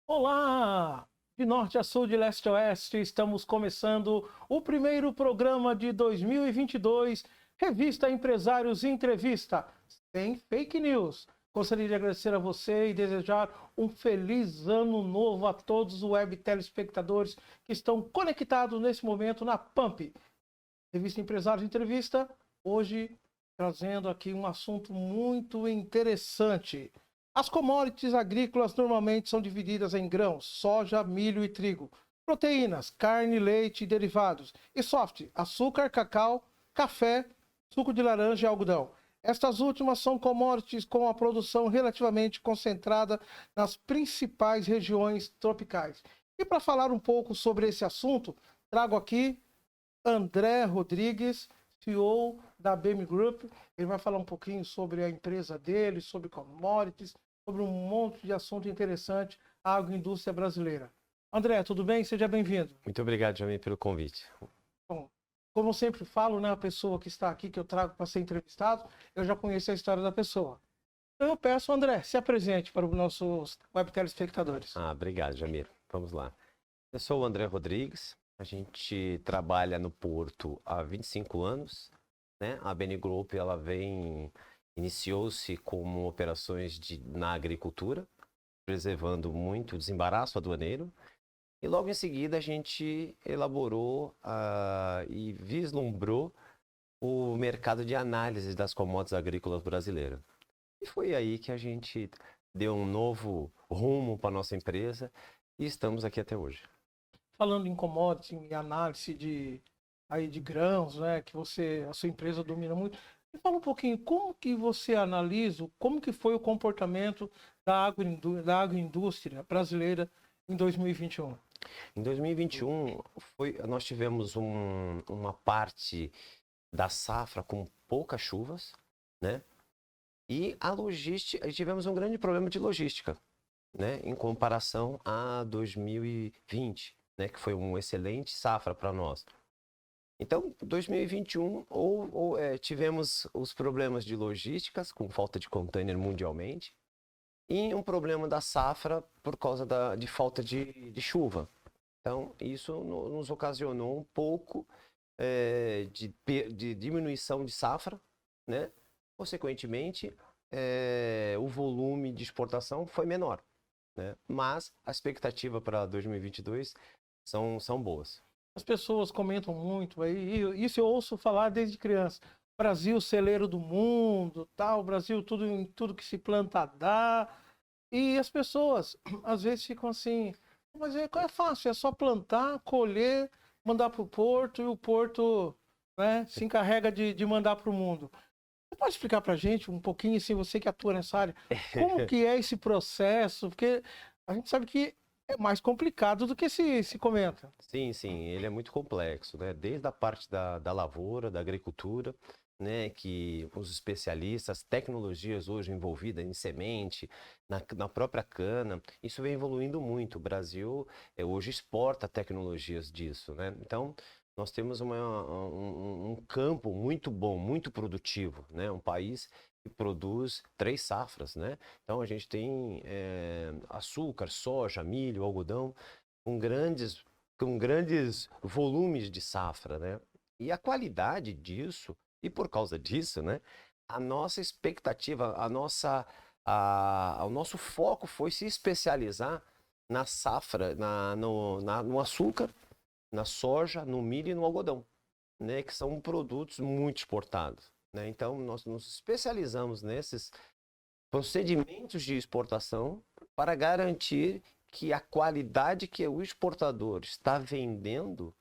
Olá! De norte a sul, de leste a oeste, estamos começando o primeiro programa de 2022, Revista Empresários Entrevista, sem fake news. Gostaria de agradecer a você e desejar um feliz ano novo a todos os web telespectadores que estão conectados nesse momento na Pump. Revista Empresários Entrevista, hoje trazendo aqui um assunto muito interessante. As commodities agrícolas normalmente são divididas em grãos, soja, milho e trigo, proteínas, carne, leite e derivados, e soft, açúcar, cacau, café, suco de laranja e algodão. Estas últimas são commodities com a produção relativamente concentrada nas principais regiões tropicais. E para falar um pouco sobre esse assunto, trago aqui André Rodrigues, CEO da BM Group. Ele vai falar um pouquinho sobre a empresa dele, sobre commodities, sobre um monte de assunto interessante, a agroindústria brasileira. André, tudo bem? Seja bem-vindo. Muito obrigado, Jamil, pelo convite. Bom, como eu sempre falo, né, a pessoa que está aqui, que eu trago para ser entrevistado, eu já conheço a história da pessoa. Então eu peço, André, se apresente para os nossos web telespectadores. Obrigado, Jamil. Vamos lá. Eu sou o André Rodrigues. A gente trabalha no Porto há 25 anos, né? A BN Group, iniciou-se como operações na agricultura, preservando muito o desembaraço aduaneiro. E logo em seguida a gente elaborou e vislumbrou o mercado de análise das commodities agrícolas brasileiras. E foi aí que a gente deu um novo rumo para a nossa empresa e estamos aqui até hoje. Falando em commodities, em análise de grãos, né, que a sua empresa domina muito. Me fala um pouquinho, como que você analisa, como que foi o comportamento da agroindústria brasileira em 2021? Em 2021, nós tivemos uma parte da safra com poucas chuvas, né? E tivemos um grande problema de logística, né? Em comparação a 2020, né? Que foi uma excelente safra para nós. Então, 2021, tivemos os problemas de logísticas, com falta de container mundialmente, e um problema da safra por causa de falta de chuva. Então, isso nos ocasionou um pouco de diminuição de safra, né? Consequentemente, o volume de exportação foi menor, né? Mas a expectativa para 2022 são boas. As pessoas comentam muito aí, e isso eu ouço falar desde criança. Brasil, celeiro do mundo, tal, Brasil, tudo que se planta dá. E as pessoas, às vezes, ficam assim, mas é fácil, é só plantar, colher, mandar para o porto, e o porto, né, se encarrega de mandar para o mundo. Você pode explicar para a gente um pouquinho, assim, você que atua nessa área, como que é esse processo? Porque a gente sabe que é mais complicado do que se comenta. Sim, ele é muito complexo, né? Desde a parte da lavoura, da agricultura, né? Que os especialistas, tecnologias hoje envolvidas em semente, na própria cana, isso vem evoluindo muito. O Brasil hoje exporta tecnologias disso, né? Então, nós temos um campo muito bom, muito produtivo, né? Um país que produz 3 safras, né? Então, a gente tem açúcar, soja, milho, algodão, com grandes volumes de safra, né? E a qualidade disso, e por causa disso, né? A nossa expectativa, o nosso foco foi se especializar na safra, no açúcar, na soja, no milho e no algodão, né? Que são produtos muito exportados, né? Então, nós nos especializamos nesses procedimentos de exportação para garantir que a qualidade que o exportador está vendendo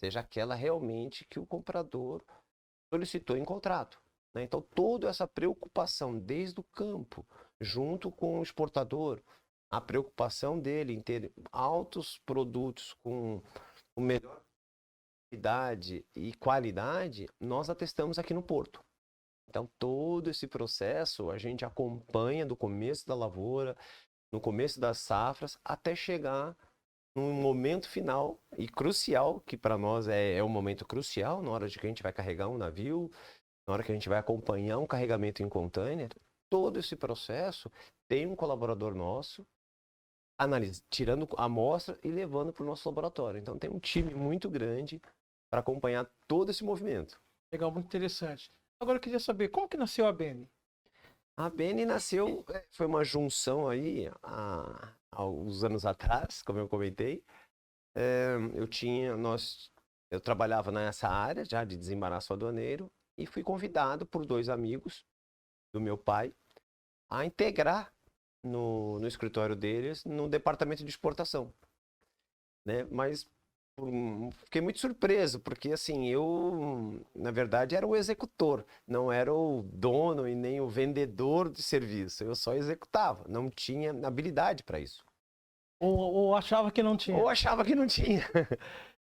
seja aquela realmente que o comprador solicitou em contrato, né? Então, toda essa preocupação desde o campo, junto com o exportador, a preocupação dele em ter altos produtos com melhor quantidade e qualidade, nós atestamos aqui no Porto. Então, todo esse processo a gente acompanha do começo da lavoura, no começo das safras, até chegar num momento final e crucial, que para nós é um momento crucial, na hora de que a gente vai carregar um navio, na hora que a gente vai acompanhar um carregamento em container. Todo esse processo tem um colaborador nosso tirando a amostra e levando para o nosso laboratório. Então tem um time muito grande para acompanhar todo esse movimento. Legal, muito interessante. Agora eu queria saber, como que nasceu a Bene? A Bene nasceu, foi uma junção aí há alguns anos atrás, como eu comentei. Eu trabalhava nessa área já de desembaraço aduaneiro e fui convidado por 2 amigos do meu pai a integrar no escritório deles no departamento de exportação, né? Mas fiquei muito surpreso, porque assim, eu, na verdade, era o executor, não era o dono e nem o vendedor de serviço, eu só executava, não tinha habilidade para isso. Ou achava que não tinha? Ou achava que não tinha.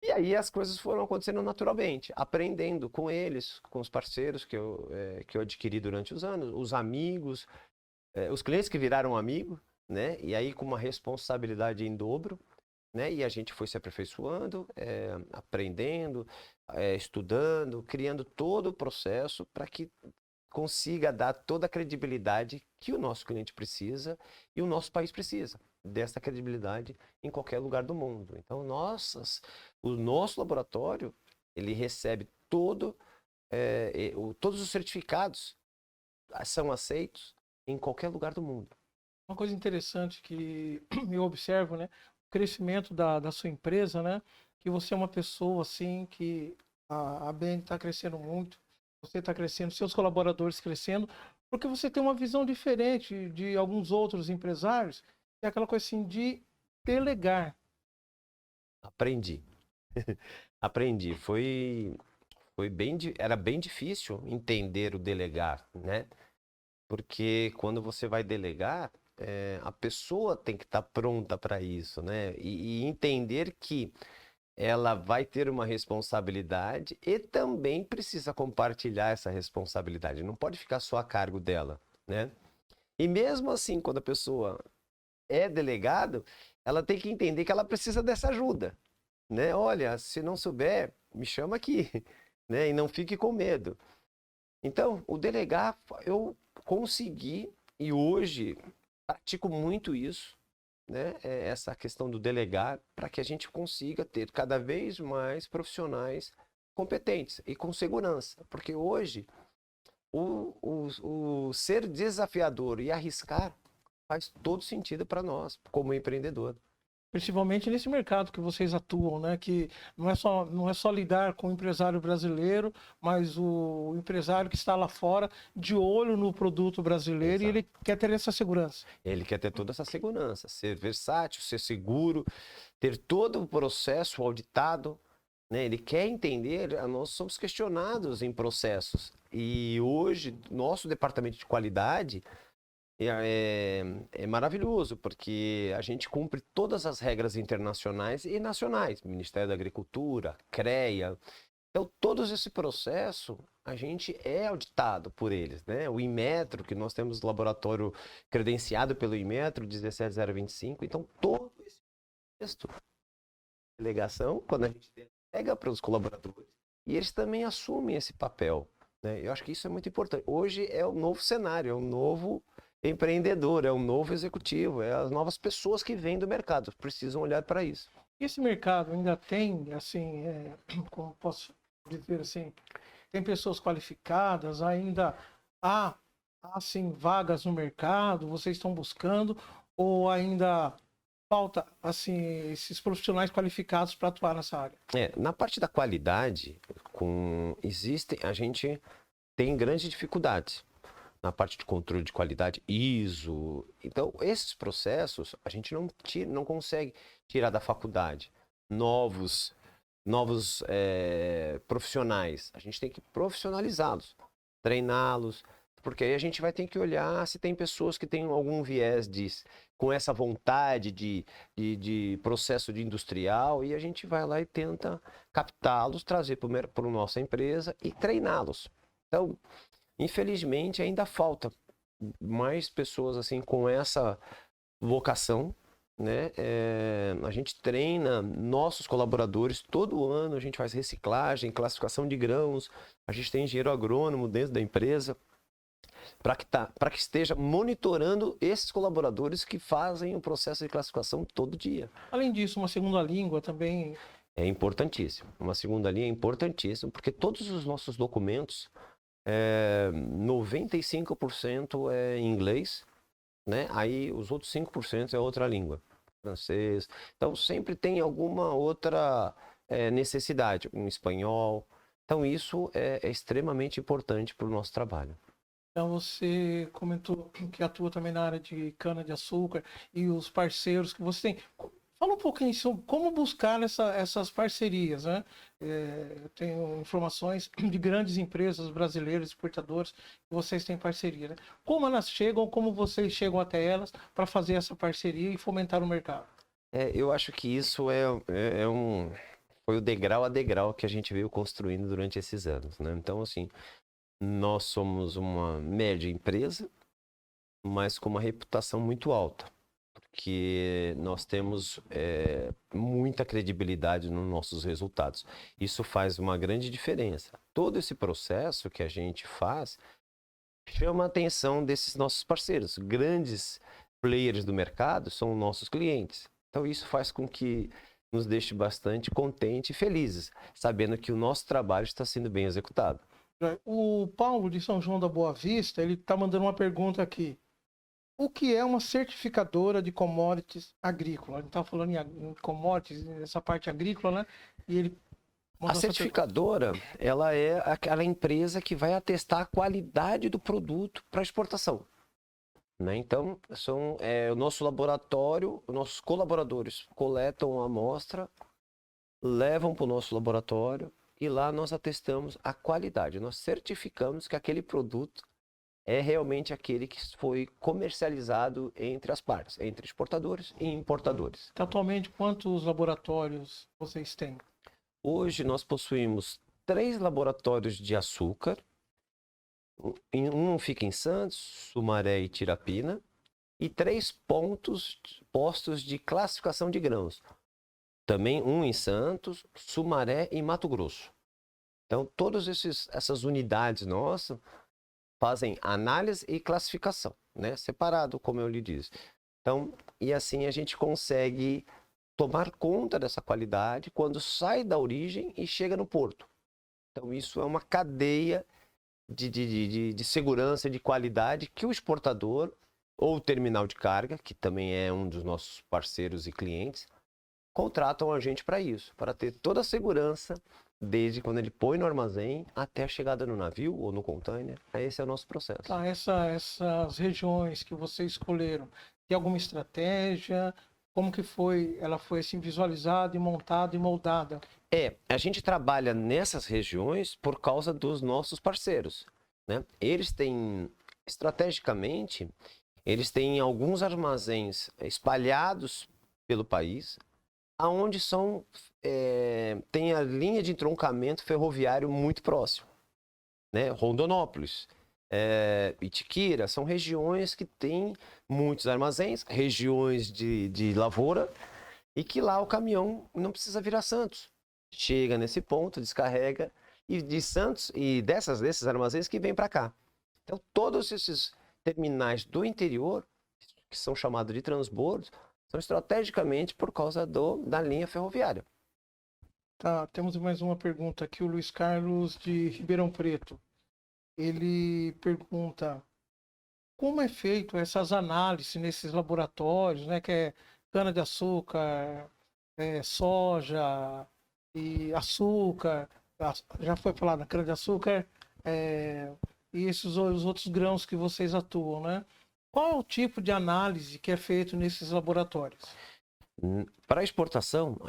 E aí as coisas foram acontecendo naturalmente, aprendendo com eles, com os parceiros que eu adquiri durante os anos, os amigos, os clientes que viraram amigos, né? E aí com uma responsabilidade em dobro, né? E a gente foi se aperfeiçoando, aprendendo, estudando, criando todo o processo para que consiga dar toda a credibilidade que o nosso cliente precisa e o nosso país precisa dessa credibilidade em qualquer lugar do mundo. Então, o nosso laboratório, ele recebe todos os certificados são aceitos em qualquer lugar do mundo. Uma coisa interessante que eu observo, né? O crescimento da sua empresa, né? Que você é uma pessoa, assim, que a Bene está crescendo muito, você está crescendo, seus colaboradores crescendo, porque você tem uma visão diferente de alguns outros empresários, que é aquela coisa assim de delegar. Aprendi. Aprendi. Era bem difícil entender o delegar, né? Porque quando você vai delegar, a pessoa tem que estar pronta para isso, né? E entender que ela vai ter uma responsabilidade e também precisa compartilhar essa responsabilidade. Não pode ficar só a cargo dela, né? E mesmo assim, quando a pessoa é delegado, ela tem que entender que ela precisa dessa ajuda, né? Olha, se não souber, me chama aqui, né? E não fique com medo. Então, o delegar, eu consegui e hoje pratico muito isso, né? Essa questão do delegar para que a gente consiga ter cada vez mais profissionais competentes e com segurança, porque hoje o ser desafiador e arriscar faz todo sentido para nós como empreendedor. Principalmente nesse mercado que vocês atuam, né? Que não é só lidar com o empresário brasileiro, mas o empresário que está lá fora de olho no produto brasileiro. Exato. E ele quer ter essa segurança. Ele quer ter toda essa segurança, ser versátil, ser seguro, ter todo o processo auditado, né? Ele quer entender, nós somos questionados em processos. E hoje, nosso departamento de qualidade é maravilhoso, porque a gente cumpre todas as regras internacionais e nacionais, Ministério da Agricultura, CREA. Então, todo esse processo, a gente é auditado por eles, né? O Inmetro, que nós temos laboratório credenciado pelo Inmetro 17025, então todo esse texto, delegação, quando a gente delega para os colaboradores, e eles também assumem esse papel, né? Eu acho que isso é muito importante. Hoje é o novo cenário, é o novo empreendedor, é um novo executivo, é as novas pessoas que vêm do mercado, precisam olhar para isso. Esse mercado ainda tem, assim, como posso dizer assim, tem pessoas qualificadas, ainda há assim, vagas no mercado, vocês estão buscando, ou ainda falta, assim, esses profissionais qualificados para atuar nessa área? Na parte da qualidade, a gente tem grandes dificuldades. Na parte de controle de qualidade, ISO. Então, esses processos a gente não consegue tirar da faculdade novos profissionais. A gente tem que profissionalizá-los, treiná-los, porque aí a gente vai ter que olhar se tem pessoas que têm algum viés com essa vontade de processo de industrial, e a gente vai lá e tenta captá-los, trazer para a nossa empresa e treiná-los. Então, infelizmente, ainda falta mais pessoas assim com essa vocação, né? A gente treina nossos colaboradores todo ano, a gente faz reciclagem, classificação de grãos, a gente tem engenheiro agrônomo dentro da empresa para que esteja monitorando esses colaboradores que fazem o processo de classificação todo dia. Além disso, uma segunda língua também. É importantíssimo. Uma segunda linha é importantíssimo, porque todos os nossos documentos, 95% é em inglês, né? Aí os outros 5% é outra língua, francês. Então sempre tem alguma outra necessidade, um espanhol. Então isso é extremamente importante para o nosso trabalho. Então você comentou que atua também na área de cana-de-açúcar e os parceiros que você tem. Fala um pouquinho sobre como buscar essas parcerias, né? Eu tenho informações de grandes empresas brasileiras, exportadoras, que vocês têm parceria, né? Como elas chegam, como vocês chegam até elas para fazer essa parceria e fomentar o mercado? Eu acho que isso foi o degrau a degrau que a gente veio construindo durante esses anos, né? Então, assim, nós somos uma média empresa, mas com uma reputação muito alta, porque nós temos muita credibilidade nos nossos resultados. Isso faz uma grande diferença. Todo esse processo que a gente faz chama a atenção desses nossos parceiros. Grandes players do mercado são nossos clientes. Então isso faz com que nos deixe bastante contentes e felizes, sabendo que o nosso trabalho está sendo bem executado. O Paulo de São João da Boa Vista, ele está mandando uma pergunta aqui. O que é uma certificadora de commodities agrícolas? A gente estava falando em commodities, essa parte agrícola, né? E ele A certificadora, ela é aquela empresa que vai atestar a qualidade do produto para exportação, né? Então, o nosso laboratório, os nossos colaboradores coletam a amostra, levam para o nosso laboratório e lá nós atestamos a qualidade. Nós certificamos que aquele produto é realmente aquele que foi comercializado entre as partes, entre exportadores e importadores. Atualmente, quantos laboratórios vocês têm? Hoje nós possuímos 3 laboratórios de açúcar. Um fica em Santos, Sumaré e Tirapina. E 3 postos de classificação de grãos. Também um em Santos, Sumaré e Mato Grosso. Então, todas essas unidades nossas fazem análise e classificação, né? Separado, como eu lhe disse. Então, e assim a gente consegue tomar conta dessa qualidade quando sai da origem e chega no porto. Então, isso é uma cadeia de segurança, de qualidade que o exportador ou o terminal de carga, que também é um dos nossos parceiros e clientes, contratam a gente para isso, para ter toda a segurança desde quando ele põe no armazém até a chegada no navio ou no container. Esse é o nosso processo. Tá, essas regiões que vocês escolheram, tem alguma estratégia? Como que foi? Ela foi assim visualizada e montada e moldada? A gente trabalha nessas regiões por causa dos nossos parceiros, né? Eles têm, estrategicamente, eles têm alguns armazéns espalhados pelo país, aonde tem a linha de entroncamento ferroviário muito próximo, né? Rondonópolis, Itiquira, são regiões que têm muitos armazéns, regiões de lavoura, e que lá o caminhão não precisa vir a Santos. Chega nesse ponto, descarrega, e de Santos, e desses armazéns que vem para cá. Então, todos esses terminais do interior, que são chamados de transbordos, são estrategicamente por causa da linha ferroviária. Tá, temos mais uma pergunta aqui, o Luiz Carlos de Ribeirão Preto. Ele pergunta como é feito essas análises nesses laboratórios, né, que é cana-de-açúcar, soja e açúcar, já foi falado na cana-de-açúcar, e os outros grãos que vocês atuam, né? Qual é o tipo de análise que é feito nesses laboratórios? Para exportação,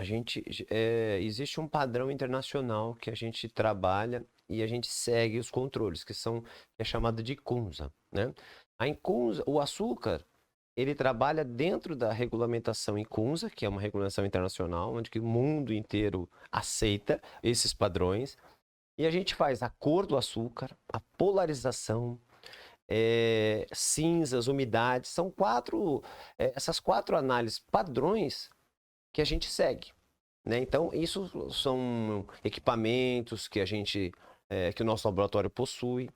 existe um padrão internacional que a gente trabalha e a gente segue os controles, que é chamado de ICUNSA, né? A ICUNSA, o açúcar, ele trabalha dentro da regulamentação ICUNSA, que é uma regulamentação internacional, onde que o mundo inteiro aceita esses padrões, e a gente faz a cor do açúcar, a polarização, cinzas, umidades, são essas 4 análises padrões que a gente segue, né? Então, isso são equipamentos que que o nosso laboratório possui.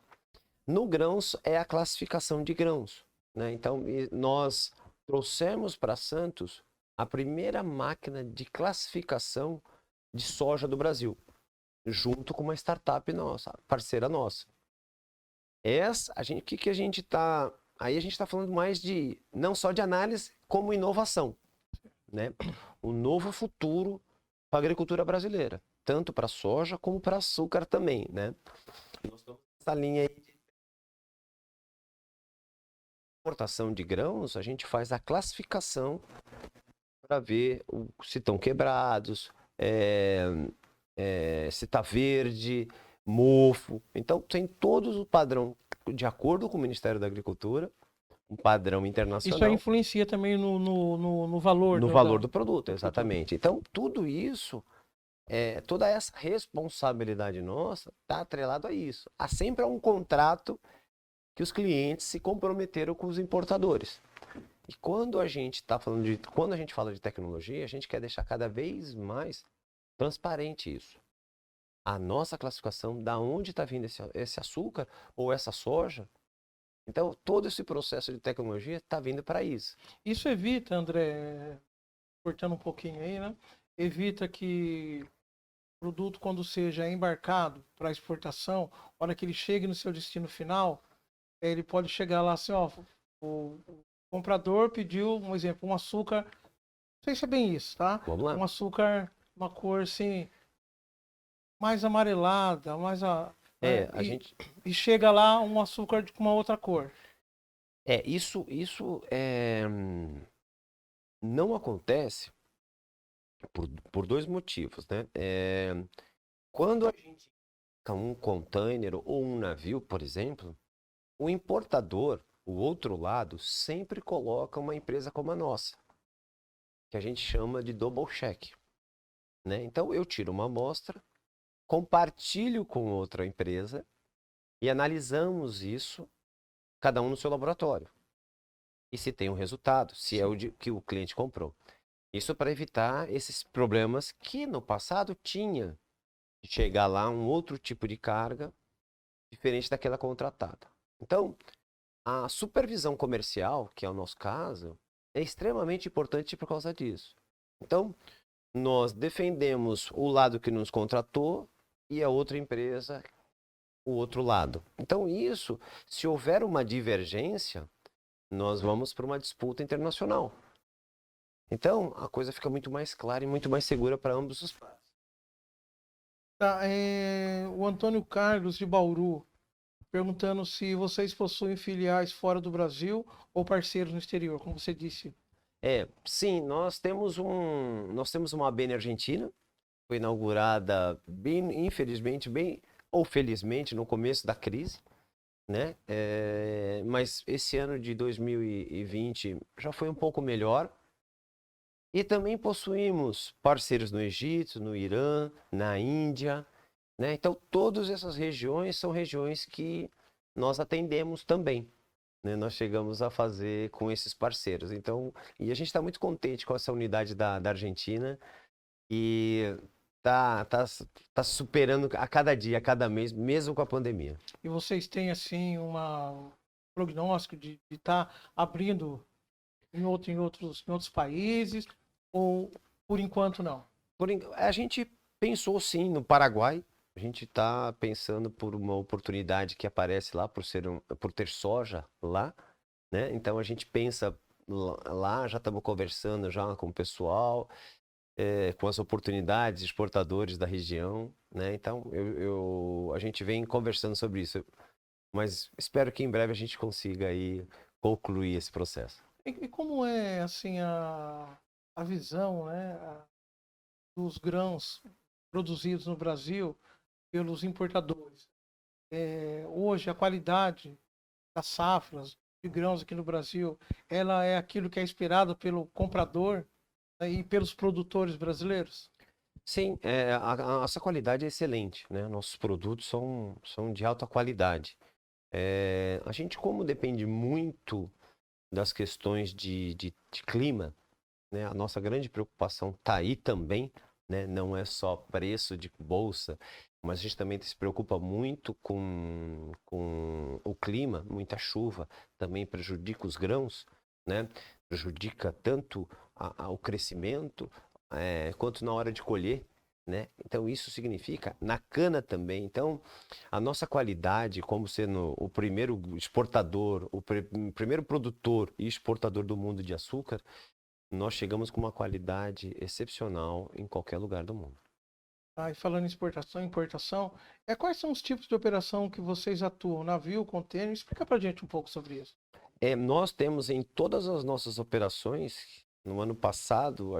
No grãos é a classificação de grãos, né? Então, nós trouxemos para Santos a primeira máquina de classificação de soja do Brasil, junto com uma startup nossa, parceira nossa. O que a gente está... Aí a gente está falando mais de, não só de análise, como inovação, né? Um novo futuro para a agricultura brasileira, tanto para soja como para açúcar também, né? Nós estamos nessa linha aí de importação de grãos, a gente faz a classificação para ver se estão quebrados, se está verde, mofo. Então, tem todo o padrão, de acordo com o Ministério da Agricultura, um padrão Isso aí internacional. influencia também no valor. No valor do produto, exatamente. Então, tudo isso, toda essa responsabilidade nossa está atrelado a isso. Há sempre um contrato que os clientes se comprometeram com os importadores. E quando a gente fala de tecnologia, a gente quer deixar cada vez mais transparente isso. A nossa classificação, da onde está vindo esse açúcar ou essa soja. Então, todo esse processo de tecnologia está vindo para isso. Isso evita, André, cortando um pouquinho aí, né? Evita que o produto, quando seja embarcado para exportação, na hora que ele chegue no seu destino final, ele pode chegar lá assim, ó, o comprador pediu, um exemplo, um açúcar, não sei se é bem isso, tá? Vamos lá. Um açúcar, uma cor assim, mais amarelada, e chega lá um açúcar com uma outra cor. Isso não acontece por dois motivos, né? Quando a gente um container ou um navio, por exemplo, o importador, o outro lado, sempre coloca uma empresa como a nossa, que a gente chama de double check, né? Então eu tiro uma amostra, compartilho com outra empresa e analisamos isso, cada um no seu laboratório. E se tem um resultado, se é o que o cliente comprou. Isso para evitar esses problemas que no passado tinha de chegar lá um outro tipo de carga diferente daquela contratada. Então, a supervisão comercial, que é o nosso caso, é extremamente importante por causa disso. Então, nós defendemos o lado que nos contratou e a outra empresa o outro lado. Então, isso, se houver uma divergência, nós vamos para uma disputa internacional. Então, a coisa fica muito mais clara e muito mais segura para ambos os lados. Tá, o Antônio Carlos de Bauru perguntando se vocês possuem filiais fora do Brasil ou parceiros no exterior, como você disse. Sim, nós temos uma AB na Argentina, foi inaugurada infelizmente, ou felizmente, no começo da crise, né? Mas esse ano de 2020 já foi um pouco melhor. E também possuímos parceiros no Egito, no Irã, na Índia, né? Então, todas essas regiões são regiões que nós atendemos também, né? Nós chegamos a fazer com esses parceiros. Então, e a gente está muito contente com essa unidade da Argentina e tá superando a cada dia, a cada mês, mesmo com a pandemia. E vocês têm, assim, um prognóstico de estar abrindo em outros países, ou por enquanto não? A gente pensou sim no Paraguai. A gente está pensando por uma oportunidade que aparece lá por ter soja lá, né? Então a gente pensa lá, já estamos conversando já com o pessoal, com as oportunidades, exportadores da região, né? Então a gente vem conversando sobre isso, mas espero que em breve a gente consiga aí concluir esse processo. E como é, assim, a visão, né, dos grãos produzidos no Brasil pelos importadores? Hoje, a qualidade das safras de grãos aqui no Brasil, ela é aquilo que é esperado pelo comprador, né, e pelos produtores brasileiros? Sim, a nossa qualidade é excelente, né? Nossos produtos são de alta qualidade. A gente, como depende muito das questões de clima, né? A nossa grande preocupação está aí também, né? Não é só preço de bolsa, mas a gente também se preocupa muito com o clima, muita chuva também prejudica os grãos, né? Prejudica tanto o crescimento, quanto na hora de colher, né? Então isso significa na cana também. Então a nossa qualidade, como sendo o primeiro exportador, o primeiro produtor e exportador do mundo de açúcar, nós chegamos com uma qualidade excepcional em qualquer lugar do mundo. E falando em exportação e importação, quais são os tipos de operação que vocês atuam? Navio, contêiner? Explica pra gente um pouco sobre isso. Nós temos em todas as nossas operações, no ano passado,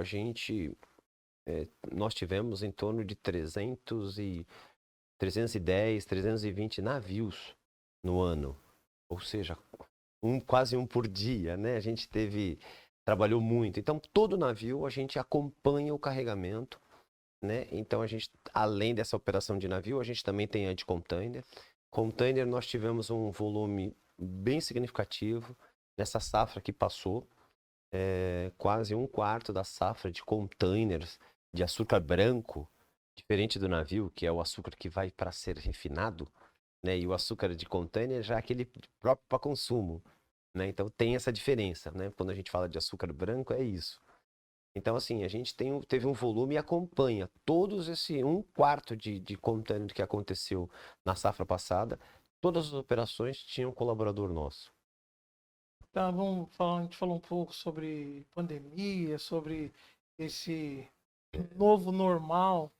nós tivemos em torno de 310, 320 navios no ano. Ou seja, quase um por dia, né? A gente trabalhou muito. Então, todo navio a gente acompanha o carregamento, né? Então, além dessa operação de navio, a gente também tem a de container. Container, nós tivemos um volume bem significativo nessa safra que passou. Quase um quarto da safra de containers de açúcar branco, diferente do navio, que é o açúcar que vai para ser refinado, né? E o açúcar de container já é aquele próprio para consumo, né? Então tem essa diferença, né? Quando a gente fala de açúcar branco, é isso. Então, assim, a gente teve um volume e acompanha todos esse um quarto de container que aconteceu na safra passada. Todas as operações tinham um colaborador nosso. Tá, vamos falar, a gente falou um pouco sobre pandemia, sobre esse novo normal.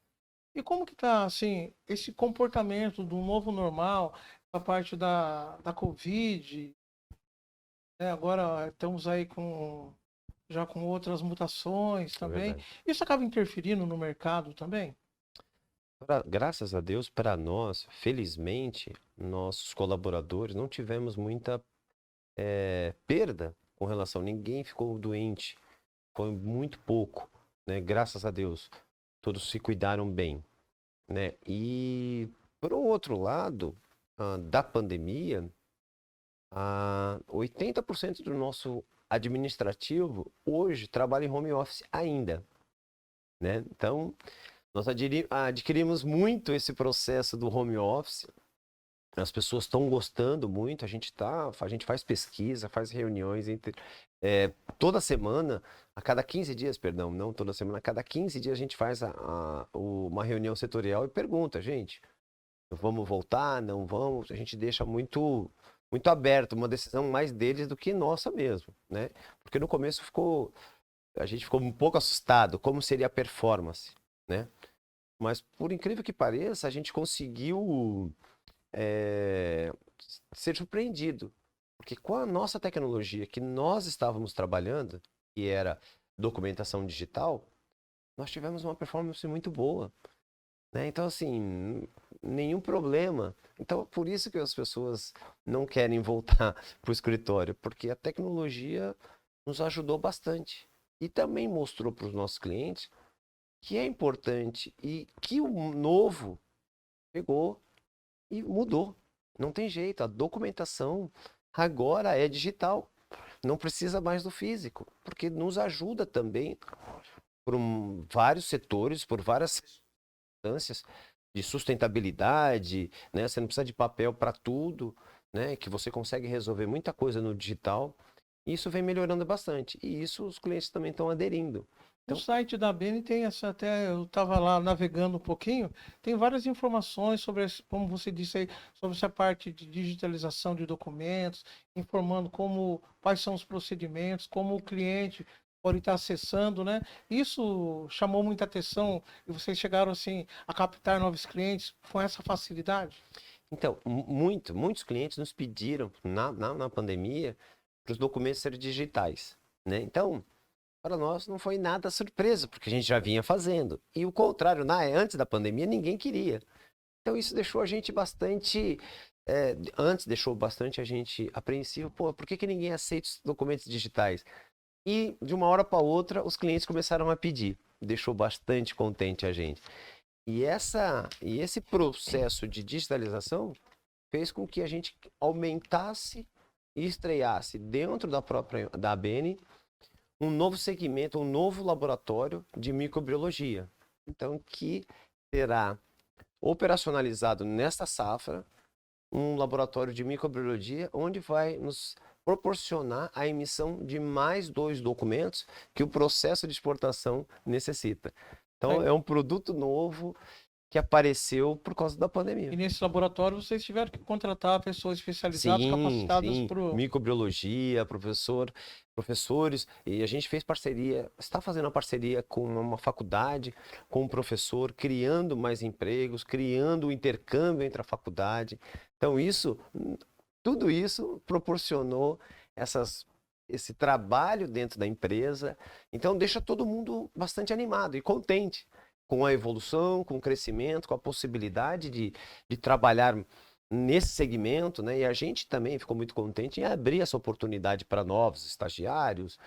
E como que tá, assim, esse comportamento do novo normal, a parte da Covid, né? Agora estamos aí já com outras mutações É também. verdade. Isso acaba interferindo no mercado também? Graças a Deus, para nós, felizmente, nossos colaboradores não tivemos muita perda com relação. Ninguém ficou doente, foi muito pouco, né? Graças a Deus, todos se cuidaram bem, né? E, por um outro lado, da pandemia, 80% do nosso administrativo hoje trabalha em home office ainda, né? Então, nós adquirimos muito esse processo do home office. As pessoas estão gostando muito, a gente faz pesquisa, faz reuniões toda semana, a cada 15 dias, perdão, não toda semana, a cada 15 dias a gente faz uma reunião setorial e pergunta, gente, vamos voltar, não vamos? A gente deixa muito, muito aberto, uma decisão mais deles do que nossa mesmo, né? Porque no começo a gente ficou um pouco assustado, como seria a performance, né? Mas por incrível que pareça, a gente conseguiu ser surpreendido. Porque com a nossa tecnologia que nós estávamos trabalhando, que era documentação digital, nós tivemos uma performance muito boa, né? Então, assim, nenhum problema. Então, por isso que as pessoas não querem voltar para o escritório, porque a tecnologia nos ajudou bastante. E também mostrou para os nossos clientes que é importante e que o novo pegou e mudou. Não tem jeito, a documentação agora é digital. Não precisa mais do físico, porque nos ajuda também por vários setores, por várias instâncias de sustentabilidade, né? Você não precisa de papel para tudo, né? Que você consegue resolver muita coisa no digital. E isso vem melhorando bastante. E isso os clientes também estão aderindo. No Então, site da Beni tem eu estava lá navegando um pouquinho, tem várias informações sobre, como você disse aí, sobre essa parte de digitalização de documentos, informando quais são os procedimentos, como o cliente pode estar acessando, né? Isso chamou muita atenção e vocês chegaram assim a captar novos clientes com essa facilidade? Então, muitos clientes nos pediram na pandemia para os documentos serem digitais, né? Então, para nós não foi nada surpresa, porque a gente já vinha fazendo. E o contrário, antes da pandemia, ninguém queria. Então isso deixou a gente bastante, antes deixou bastante a gente apreensivo. Pô, por que ninguém aceita os documentos digitais? E de uma hora para outra, os clientes começaram a pedir. Deixou bastante contente a gente. E esse processo de digitalização fez com que a gente aumentasse e estreasse dentro da ABN um novo segmento, um novo laboratório de microbiologia, então que será operacionalizado nesta safra um laboratório de microbiologia, onde vai nos proporcionar a emissão de mais 2 documentos que o processo de exportação necessita. Então, é um produto novo que apareceu por causa da pandemia. E nesse laboratório vocês tiveram que contratar pessoas especializadas, capacitadas para o... Microbiologia, professores, e a gente fez parceria, está fazendo uma parceria com uma faculdade, com um professor, criando mais empregos, criando o intercâmbio entre a faculdade. Então, tudo isso proporcionou esse trabalho dentro da empresa. Então, deixa todo mundo bastante animado e contente com a evolução, com o crescimento, com a possibilidade de trabalhar nesse segmento, né? E a gente também ficou muito contente em abrir essa oportunidade para novos estagiários,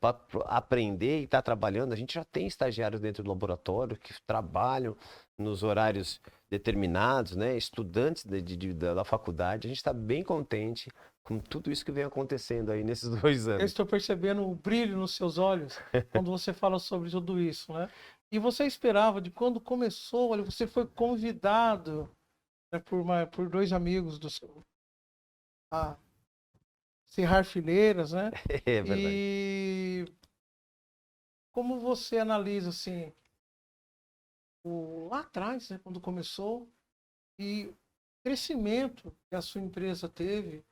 para aprender e estar trabalhando. A gente já tem estagiários dentro do laboratório que trabalham nos horários determinados, né? Estudantes da faculdade. A gente está bem contente com tudo isso que vem acontecendo aí nesses 2 anos. Eu estou percebendo o brilho nos seus olhos quando você fala sobre tudo isso, né? E você esperava, de quando começou, olha, você foi convidado, né, por 2 amigos do seu, a serrar fileiras, né? É verdade. E como você analisa, assim, lá atrás, né, quando começou, e o crescimento que a sua empresa teve,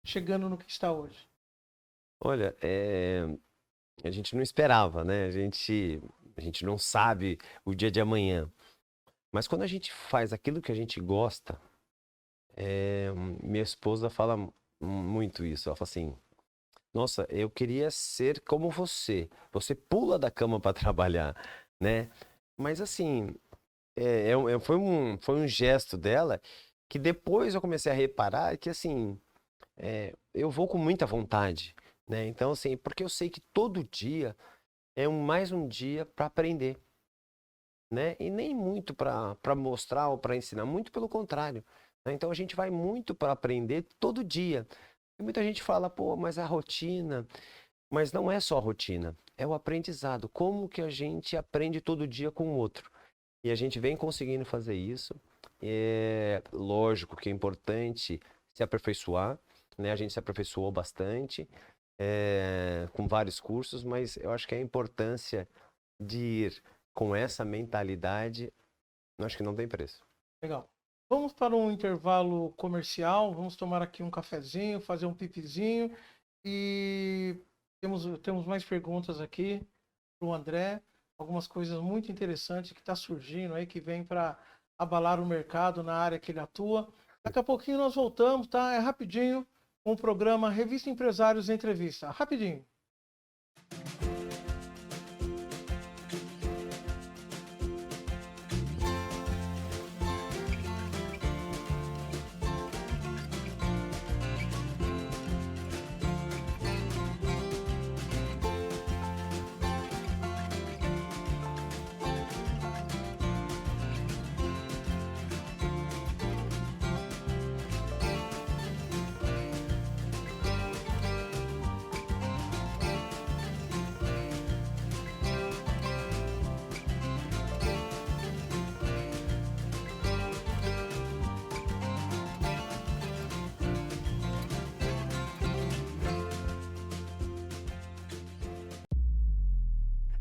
chegando no que está hoje? Olha, a gente não esperava, né? A gente não sabe o dia de amanhã. Mas quando a gente faz aquilo que a gente gosta, minha esposa fala muito isso. Ela fala assim, nossa, eu queria ser como você. Você pula da cama para trabalhar, né? Mas assim, foi um gesto dela que depois eu comecei a reparar que assim, eu vou com muita vontade, né? Então assim, porque eu sei que todo dia é mais um dia para aprender, né? E nem muito para mostrar ou para ensinar, muito pelo contrário, né? Então a gente vai muito para aprender todo dia. E muita gente fala, pô, mas a rotina, mas não é só a rotina, é o aprendizado. Como que a gente aprende todo dia com o outro? E a gente vem conseguindo fazer isso. É lógico que é importante se aperfeiçoar, né? A gente se aperfeiçoou bastante. Com vários cursos, mas eu acho que a importância de ir com essa mentalidade, eu acho que não tem preço. Legal. Vamos para um intervalo comercial, vamos tomar aqui um cafezinho, fazer um pipizinho e temos mais perguntas aqui para o André, algumas coisas muito interessantes que está surgindo aí, que vem para abalar o mercado na área que ele atua. Daqui a pouquinho nós voltamos, tá? É rapidinho. Com o programa Revista Empresários Entrevista. Rapidinho.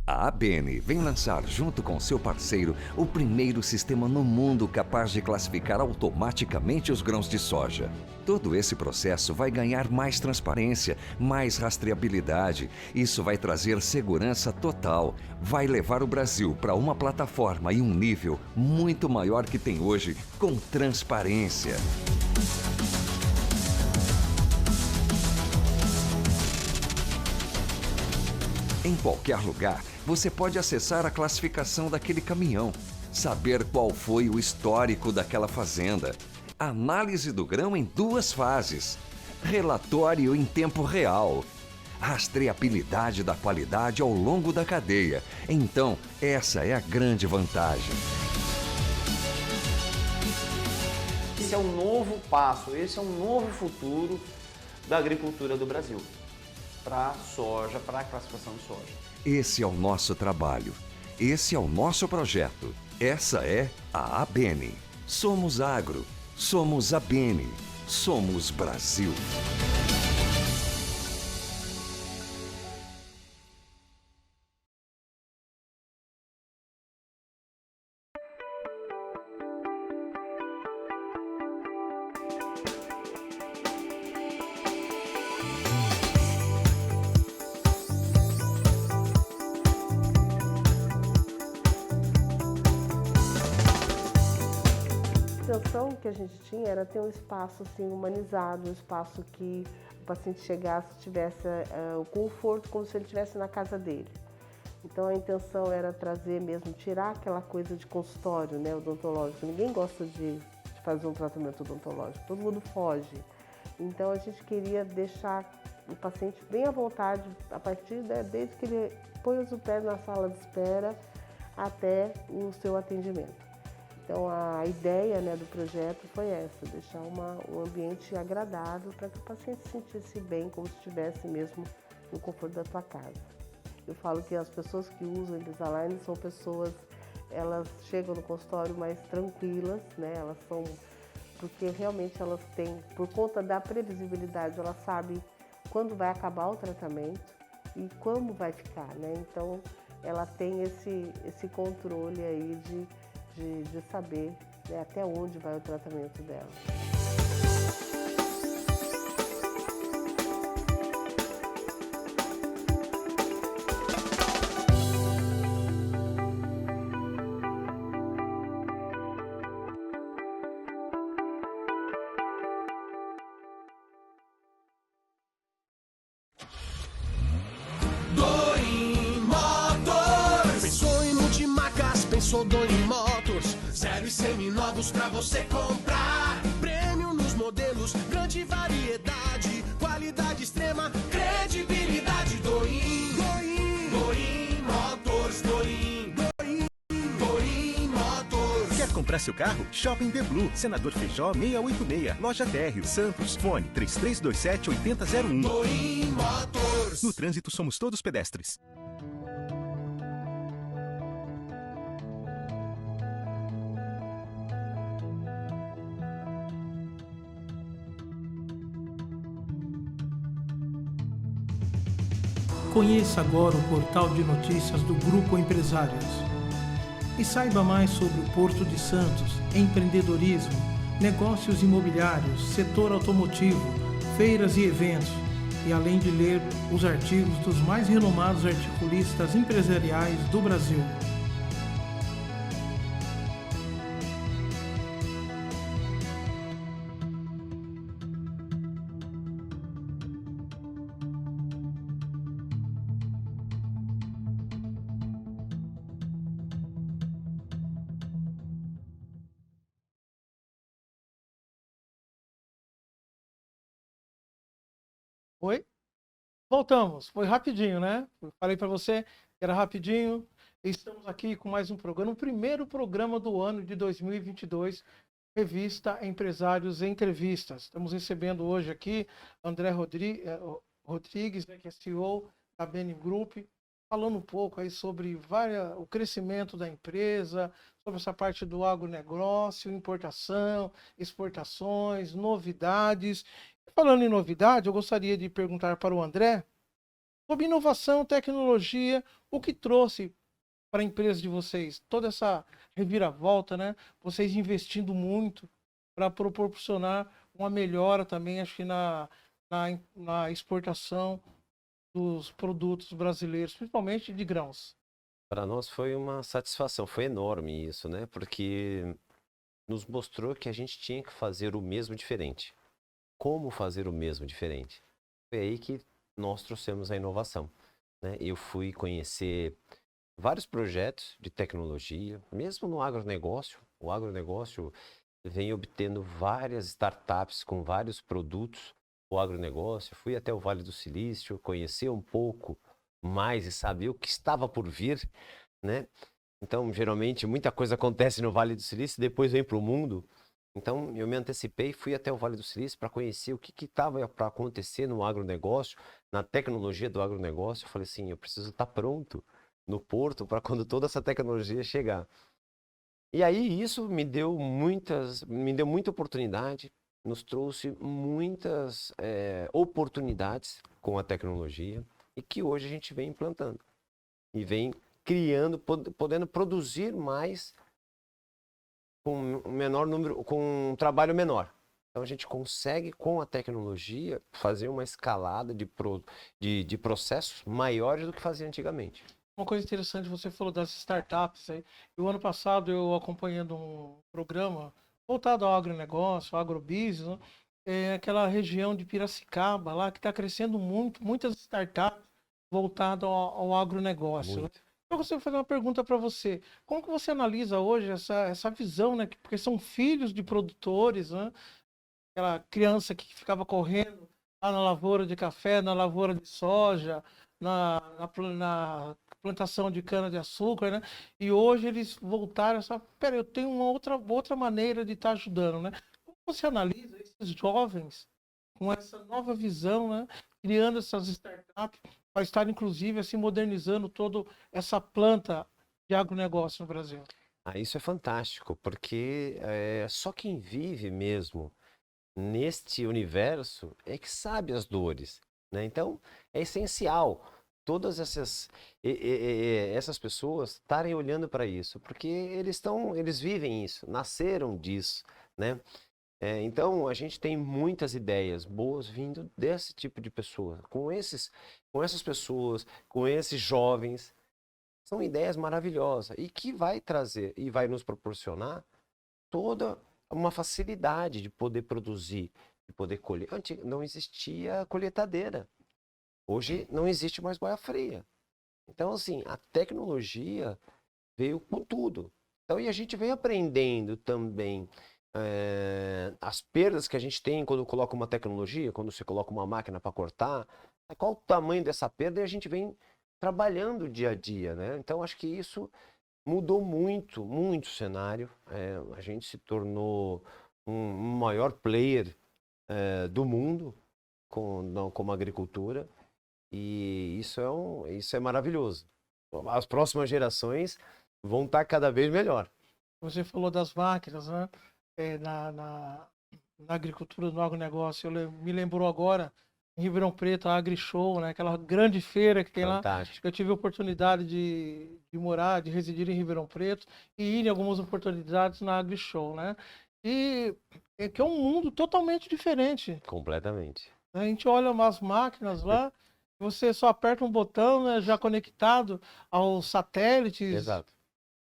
A ABN vem lançar, junto com seu parceiro, o primeiro sistema no mundo capaz de classificar automaticamente os grãos de soja. Todo esse processo vai ganhar mais transparência, mais rastreabilidade. Isso vai trazer segurança total. Vai levar o Brasil para uma plataforma e um nível muito maior que tem hoje, com transparência. Em qualquer lugar, você pode acessar a classificação daquele caminhão, saber qual foi o histórico daquela fazenda, análise do grão em 2 fases, relatório em tempo real, rastreabilidade da qualidade ao longo da cadeia. Então, essa é a grande vantagem. Esse é um novo passo, esse é um novo futuro da agricultura do Brasil. Para a soja, para a classificação de soja. Esse é o nosso trabalho. Esse é o nosso projeto. Essa é a ABN. Somos agro. Somos ABN. Somos Brasil. A intenção que a gente tinha era ter um espaço assim, humanizado, um espaço que o paciente chegasse e tivesse o conforto como se ele estivesse na casa dele. Então a intenção era trazer mesmo, tirar aquela coisa de consultório, né, odontológico. Ninguém gosta de fazer um tratamento odontológico, todo mundo foge. Então a gente queria deixar o paciente bem à vontade, a partir desde que ele põe os pés na sala de espera até o seu atendimento. Então a ideia, né, do projeto foi essa, deixar um ambiente agradável para que o paciente se sentisse bem, como se estivesse mesmo no conforto da sua casa. Eu falo que as pessoas que usam Invisalign são pessoas, elas chegam no consultório mais tranquilas, né? Elas são, porque realmente elas têm, por conta da previsibilidade, elas sabem quando vai acabar o tratamento e como vai ficar, né? Então ela tem esse controle aí de saber, né, até onde vai o tratamento dela. Pensou Dorim Motors, zero e seminovos pra você comprar. Prêmio nos modelos, grande variedade, qualidade extrema, credibilidade. Dorim Motors, Dorim Motors. Quer comprar seu carro? Shopping The Blue, Senador Feijó 686, Loja Térreo, Santos, fone 3327-8001. Dorim Motors. No trânsito somos todos pedestres. Conheça agora o portal de notícias do Grupo Empresários e saiba mais sobre o Porto de Santos, empreendedorismo, negócios imobiliários, setor automotivo, feiras e eventos, e além de ler os artigos dos mais renomados articulistas empresariais do Brasil. Oi? Voltamos. Foi rapidinho, né? Eu falei para você que era rapidinho. Estamos aqui com mais um programa, o primeiro programa do ano de 2022, revista Empresários Entrevistas. Estamos recebendo hoje aqui André Rodrigues, né, que é CEO da ABN Group, falando um pouco aí sobre o crescimento da empresa, sobre essa parte do agronegócio, importação, exportações, novidades. Falando em novidade, eu gostaria de perguntar para o André sobre inovação, tecnologia, o que trouxe para a empresa de vocês, toda essa reviravolta, né? Vocês investindo muito para proporcionar uma melhora também, acho que na exportação dos produtos brasileiros, principalmente de grãos. Para nós foi uma satisfação, foi enorme isso, né? Porque nos mostrou que a gente tinha que fazer o mesmo diferente. Como fazer o mesmo diferente? Foi aí que nós trouxemos a inovação, né? Eu fui conhecer vários projetos de tecnologia, mesmo no agronegócio. O agronegócio vem obtendo várias startups com vários produtos. O agronegócio, fui até o Vale do Silício, conhecer um pouco mais e saber o que estava por vir, né? Então, geralmente, muita coisa acontece no Vale do Silício, depois vem para o mundo. Então, eu me antecipei, fui até o Vale do Silício para conhecer o que estava para acontecer no agronegócio, na tecnologia do agronegócio. Eu falei assim, eu preciso estar pronto, no porto para quando toda essa tecnologia chegar. E aí isso me deu muita oportunidade, nos trouxe muitas oportunidades com a tecnologia e que hoje a gente vem implantando e vem criando, podendo produzir mais com um menor número, com um trabalho menor. Então a gente consegue, com a tecnologia, fazer uma escalada de processos maiores do que fazia antigamente. Uma coisa interessante, você falou das startups aí. E o ano passado eu acompanhando um programa voltado ao agronegócio, ao agrobusiness, né? Aquela região de Piracicaba lá que está crescendo muito, muitas startups voltadas ao agronegócio, né? Muito. Eu gostaria de fazer uma pergunta para você. Como que você analisa hoje essa visão, né? Porque são filhos de produtores, né? Aquela criança que ficava correndo lá na lavoura de café, na lavoura de soja, na plantação de cana-de-açúcar, né? E hoje eles voltaram a peraí, eu tenho uma outra maneira de estar ajudando, né? Como você analisa esses jovens com essa nova visão, né? Criando essas startups para estar, inclusive, assim, modernizando toda essa planta de agronegócio no Brasil? Ah, isso é fantástico, porque só quem vive mesmo neste universo é que sabe as dores, né? Então, é essencial todas essas pessoas estarem olhando para isso, porque eles vivem isso, nasceram disso, né? Então, a gente tem muitas ideias boas vindo desse tipo de pessoa, com essas pessoas, com esses jovens. São ideias maravilhosas e que vai trazer e vai nos proporcionar toda uma facilidade de poder produzir, de poder colher. Não existia colheitadeira. Hoje não existe mais boia fria. Então, assim, a tecnologia veio com tudo. Então, e a gente vem aprendendo também as perdas que a gente tem quando coloca uma tecnologia, quando você coloca uma máquina para cortar, qual o tamanho dessa perda e a gente vem trabalhando dia a dia, né? Então, acho que isso mudou muito, muito o cenário. A gente se tornou um maior player do mundo como agricultura e isso é maravilhoso. As próximas gerações vão estar cada vez melhor. Você falou das máquinas, né? Na agricultura, no agronegócio. Me lembrou agora, em Ribeirão Preto, a AgriShow, né? Aquela grande feira que tem lá. Fantástico. Eu tive a oportunidade de morar, de residir em Ribeirão Preto e ir em algumas oportunidades na AgriShow, né? E que é um mundo totalmente diferente. Completamente. A gente olha umas máquinas lá, você só aperta um botão, né? Já conectado aos satélites. Exato.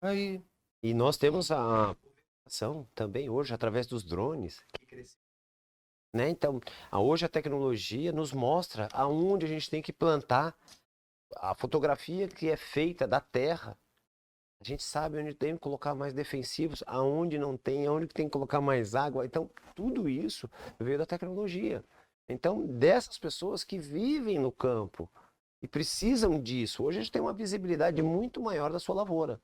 Aí, E nós temos a ação também hoje através dos drones que cresceu, né? Então, hoje a tecnologia nos mostra aonde a gente tem que plantar a fotografia que é feita da terra. A gente sabe onde tem que colocar mais defensivos, aonde não tem, aonde tem que colocar mais água. Então, tudo isso veio da tecnologia. Então, dessas pessoas que vivem no campo e precisam disso, hoje a gente tem uma visibilidade muito maior da sua lavoura.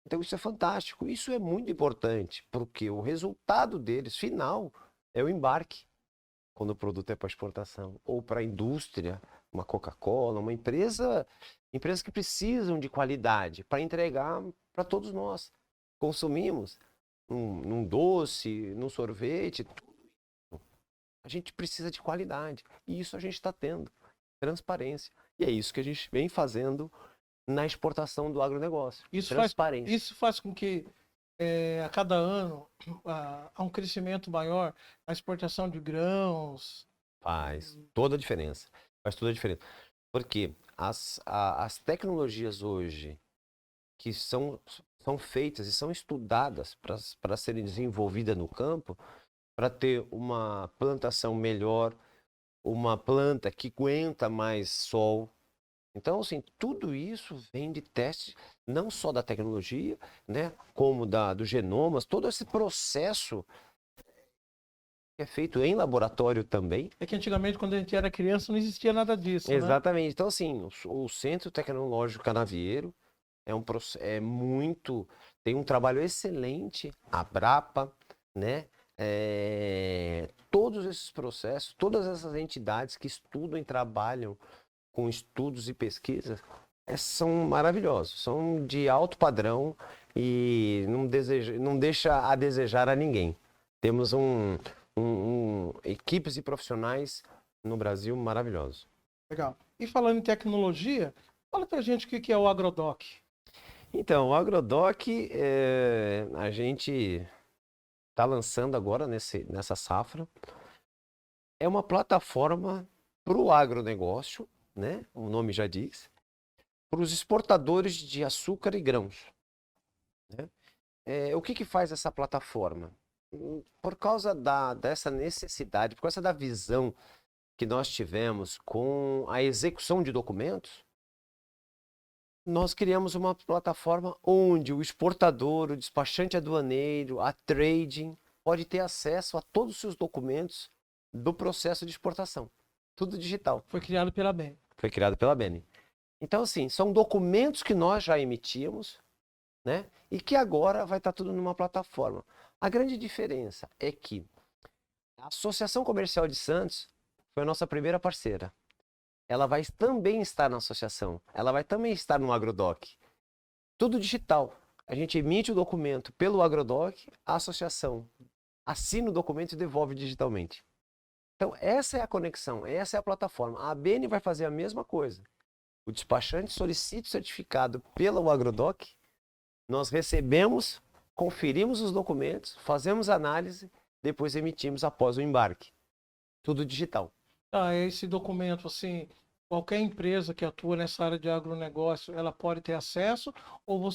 Então isso é fantástico, isso é muito importante, porque o resultado deles, final, é o embarque, quando o produto é para exportação, ou para a indústria, uma Coca-Cola, uma empresas que precisam de qualidade para entregar para todos nós. Consumimos num doce, num sorvete, tudo isso. A gente precisa de qualidade, e isso a gente está tendo, transparência. E é isso que a gente vem fazendo na exportação do agronegócio. Isso faz com que a cada ano há um crescimento maior na exportação de grãos. Faz toda a diferença. Faz toda a diferença. Porque as tecnologias hoje que são feitas e são estudadas para serem desenvolvidas no campo, para ter uma plantação melhor, uma planta que aguenta mais sol. Então, assim, tudo isso vem de testes, não só da tecnologia, né, como do genomas, todo esse processo que é feito em laboratório também. É que antigamente, quando a gente era criança, não existia nada disso, né? Exatamente. Então, assim, o Centro Tecnológico Canavieiro tem um trabalho excelente, a Brapa, né, todos esses processos, todas essas entidades que estudam e trabalham com estudos e pesquisas, são maravilhosos, são de alto padrão e não deixa a desejar a ninguém. Temos equipes e profissionais no Brasil maravilhosos. Legal. E falando em tecnologia, fala pra gente o que que é o Agrodoc. Então, o Agrodoc, a gente está lançando agora nessa safra. É uma plataforma para o agronegócio, né? O nome já diz, para os exportadores de açúcar e grãos, né? O que faz essa plataforma? Por causa dessa necessidade, por causa da visão que nós tivemos com a execução de documentos, nós criamos uma plataforma onde o exportador, o despachante aduaneiro, a trading, pode ter acesso a todos os seus documentos do processo de exportação. Tudo digital. Foi criado pela BEM. Foi criado pela BEM. Então, assim, são documentos que nós já emitimos, né? E que agora vai estar tudo numa plataforma. A grande diferença é que a Associação Comercial de Santos foi a nossa primeira parceira. Ela vai também estar na associação. Ela vai também estar no Agrodoc. Tudo digital. A gente emite o documento pelo Agrodoc, a associação assina o documento e devolve digitalmente. Então, essa é a conexão, essa é a plataforma. A ABN vai fazer a mesma coisa. O despachante solicita o certificado pelo Agrodoc, nós recebemos, conferimos os documentos, fazemos análise, depois emitimos após o embarque. Tudo digital. Esse documento, assim, qualquer empresa que atua nessa área de agronegócio, ela pode ter acesso ou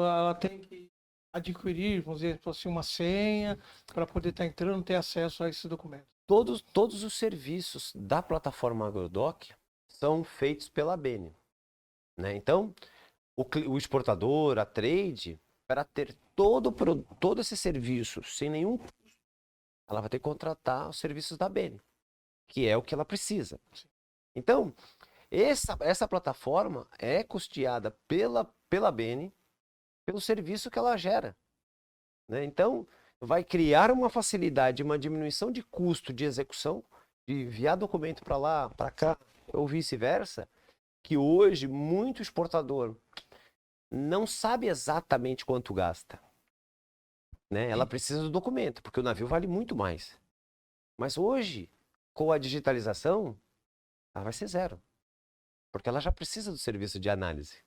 ela tem que adquirir, vamos dizer assim, uma senha para poder estar entrando, ter acesso a esse documento? Todos os serviços da plataforma Agrodoc são feitos pela BN, né? Então, o exportador, a trade, para ter todo esse serviço sem nenhum custo, ela vai ter que contratar os serviços da BN, que é o que ela precisa. Então, essa plataforma é custeada pela BN, pelo serviço que ela gera, né? Então, vai criar uma facilidade, uma diminuição de custo de execução, de enviar documento para lá, para cá, ou vice-versa, que hoje muito exportador não sabe exatamente quanto gasta, né? Ela precisa do documento, porque o navio vale muito mais. Mas hoje, com a digitalização, ela vai ser zero, porque ela já precisa do serviço de análise.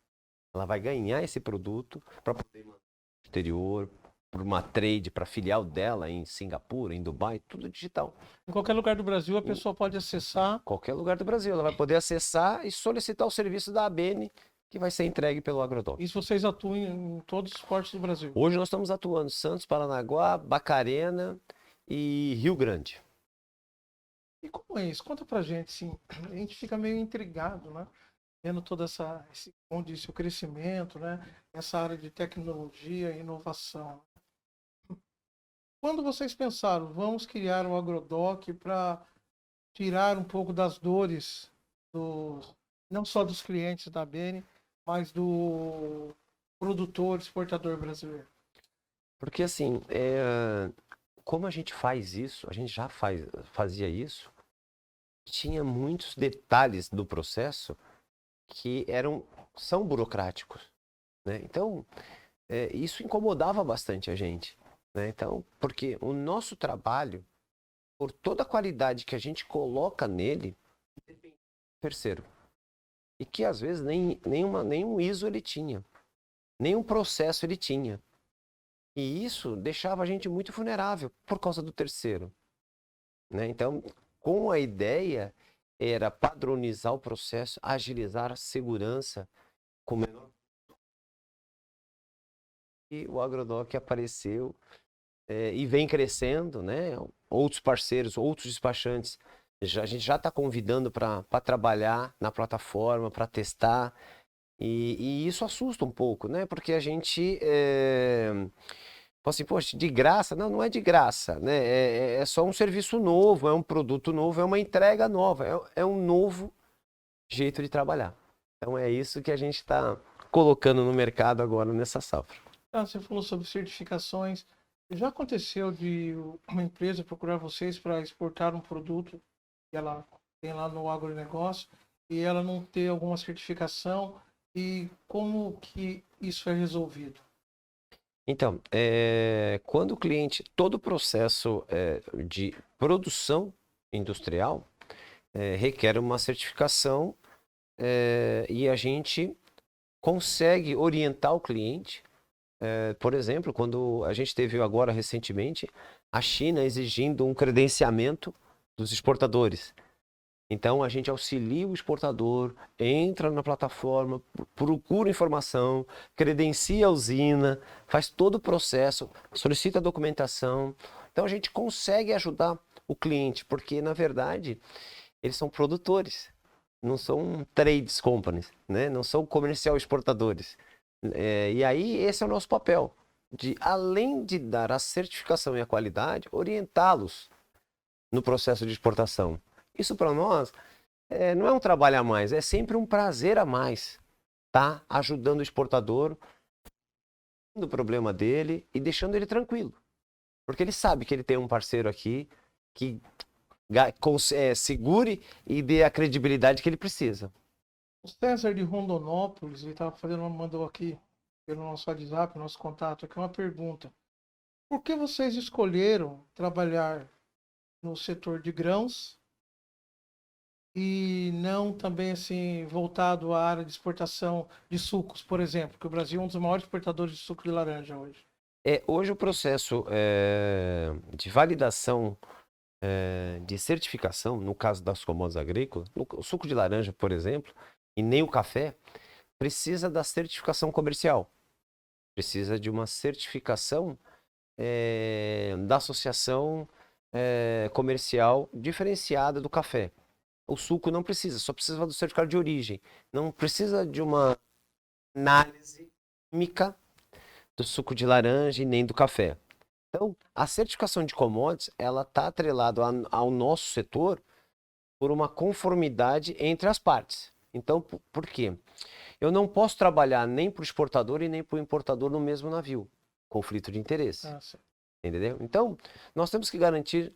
Ela vai ganhar esse produto para poder mandar no exterior, para uma trade, para filial dela em Singapura, em Dubai, tudo digital. Em qualquer lugar do Brasil, a pessoa pode acessar. Qualquer lugar do Brasil, ela vai poder acessar e solicitar o serviço da ABN, que vai ser entregue pelo Agrodoc. Isso vocês atuam em todos os portos do Brasil? Hoje nós estamos atuando em Santos, Paranaguá, Barcarena e Rio Grande. E como é isso? Conta pra gente, sim. A gente fica meio intrigado, né? Vendo todo como disse, o crescimento, né? Essa área de tecnologia e inovação. Quando vocês pensaram, vamos criar um Agrodoc para tirar um pouco das dores, não só dos clientes da BN, mas do produtor, exportador brasileiro? Porque assim, como a gente faz isso, a gente já fazia isso, tinha muitos detalhes do processo que são burocráticos, né? Então, isso incomodava bastante a gente, né? Então, porque o nosso trabalho, por toda a qualidade que a gente coloca nele, depende do terceiro. E que às vezes nenhum ISO ele tinha, nenhum processo ele tinha. E isso deixava a gente muito vulnerável por causa do terceiro, né? Então, com a ideia era padronizar o processo, agilizar a segurança com menor. E o Agrodoc apareceu e vem crescendo, né? Outros parceiros, outros despachantes, a gente já está convidando para trabalhar na plataforma, para testar. E isso assusta um pouco, né? Porque a gente fala assim, poxa, de graça? Não é de graça, né? É só um serviço novo, é um produto novo, é uma entrega nova, é um novo jeito de trabalhar. Então é isso que a gente está colocando no mercado agora nessa safra. Você falou sobre certificações. Já aconteceu de uma empresa procurar vocês para exportar um produto que ela tem lá no agronegócio e ela não ter alguma certificação e como que isso é resolvido? Então, quando o cliente, todo o processo de produção industrial requer uma certificação e a gente consegue orientar o cliente. Por exemplo, quando a gente teve agora recentemente a China exigindo um credenciamento dos exportadores. Então, a gente auxilia o exportador, entra na plataforma, procura informação, credencia a usina, faz todo o processo, solicita a documentação. Então, a gente consegue ajudar o cliente, porque, na verdade, eles são produtores, não são trades companies, né? Não são comercial exportadores. E aí, esse é o nosso papel, de, além de dar a certificação e a qualidade, orientá-los no processo de exportação. Isso para nós não é um trabalho a mais, é sempre um prazer a mais, tá? Ajudando o exportador no problema dele e deixando ele tranquilo. Porque ele sabe que ele tem um parceiro aqui que segure e dê a credibilidade que ele precisa. O César de Rondonópolis, ele mandou aqui pelo nosso WhatsApp, nosso contato, aqui uma pergunta. Por que vocês escolheram trabalhar no setor de grãos e não também assim voltado à área de exportação de sucos, por exemplo, que o Brasil é um dos maiores exportadores de suco de laranja hoje? Hoje o processo de validação de certificação, no caso das commodities agrícolas, o suco de laranja, por exemplo, e nem o café, precisa da certificação comercial. Precisa de uma certificação da associação comercial diferenciada do café. O suco não precisa, só precisa do certificado de origem. Não precisa de uma análise química do suco de laranja e nem do café. Então, a certificação de commodities, ela está atrelada ao nosso setor por uma conformidade entre as partes. Então, por quê? Eu não posso trabalhar nem para o exportador e nem para o importador no mesmo navio. Conflito de interesse. Entendeu? Então, nós temos que garantir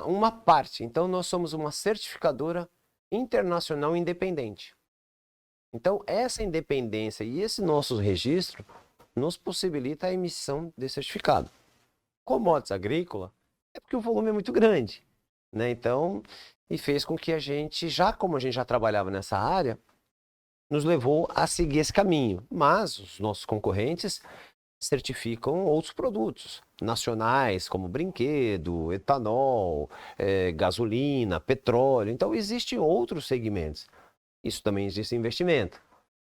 uma parte. Então, nós somos uma certificadora internacional independente. Então, essa independência e esse nosso registro nos possibilita a emissão de certificado. Commodities agrícola é porque o volume é muito grande, né? Então, e fez com que a gente, como a gente já trabalhava nessa área, nos levou a seguir esse caminho. Mas os nossos concorrentes certificam outros produtos nacionais, como brinquedo, etanol, gasolina, petróleo. Então, existem outros segmentos. Isso também existe investimento.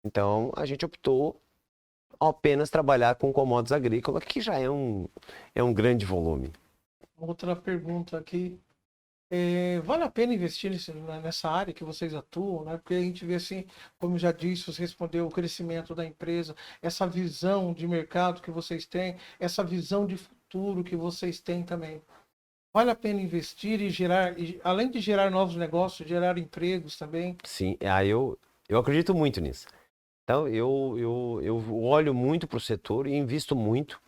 Então, a gente optou apenas trabalhar com commodities agrícolas, que já é um grande volume. Outra pergunta aqui. Vale a pena investir nessa área que vocês atuam, né? Porque a gente vê assim, como já disse, você respondeu, o crescimento da empresa, essa visão de mercado que vocês têm, essa visão de futuro que vocês têm também. Vale a pena investir e além de gerar novos negócios, gerar empregos também? Sim, eu acredito muito nisso. Então, eu olho muito para o setor e invisto muito,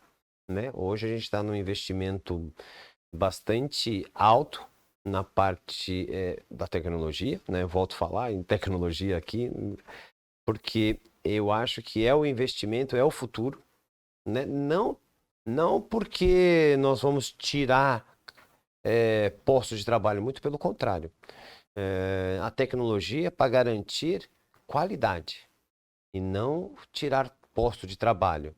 né? Hoje a gente está num investimento bastante alto na parte da tecnologia, né? Volto a falar em tecnologia aqui, porque eu acho que o investimento, é o futuro, né? Não porque nós vamos tirar postos de trabalho, muito pelo contrário. A tecnologia é para garantir qualidade e não tirar posto de trabalho,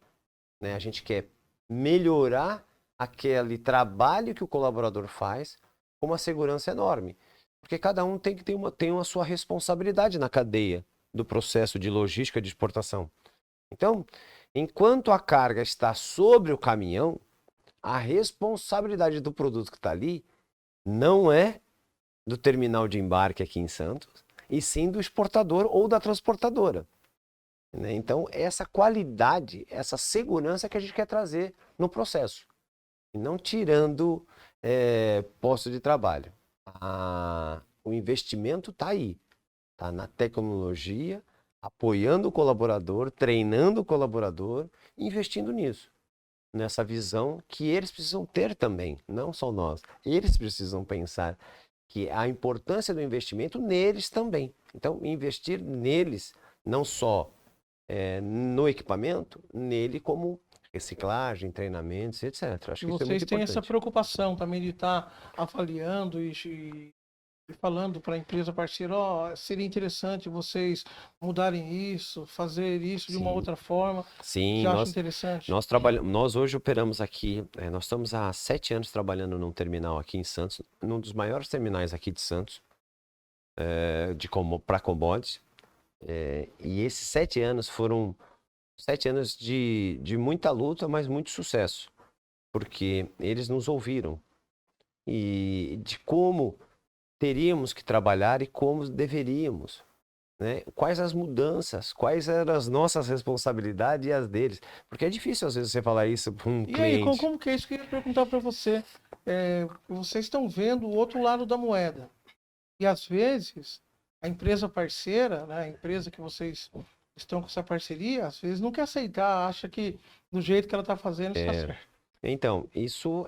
né? A gente quer melhorar aquele trabalho que o colaborador faz com uma segurança enorme, porque cada um tem que ter uma sua responsabilidade na cadeia do processo de logística de exportação. Então, enquanto a carga está sobre o caminhão, a responsabilidade do produto que está ali não é do terminal de embarque aqui em Santos, e sim do exportador ou da transportadora. Então, essa qualidade, essa segurança que a gente quer trazer no processo, e não tirando posto de trabalho. O investimento está aí, está na tecnologia, apoiando o colaborador, treinando o colaborador, investindo nisso, nessa visão que eles precisam ter também, não só nós. Eles precisam pensar que a importância do investimento neles também. Então, investir neles, não só no equipamento, nele como reciclagem, treinamentos, etc. Acho E que isso é vocês muito têm essa importante. preocupação também de estar avaliando e falando para a empresa parceira, ó, seria interessante vocês mudarem isso, fazer isso de uma Sim. outra forma. Sim, Você acha interessante? nós hoje operamos aqui, nós estamos há 7 anos trabalhando num terminal aqui em Santos, num dos maiores terminais aqui de Santos, para commodities. E esses 7 anos foram 7 anos de muita luta, mas muito sucesso, porque eles nos ouviram e de como teríamos que trabalhar e como deveríamos, né? Quais as mudanças, quais eram as nossas responsabilidades e as deles, porque é difícil às vezes você falar isso para um E aí, cliente. como que é isso que eu ia perguntar para você? Vocês estão vendo o outro lado da moeda. E às vezes, a empresa parceira, né, a empresa que vocês estão com essa parceria, às vezes não quer aceitar, acha que do jeito que ela está fazendo está certo. Então, isso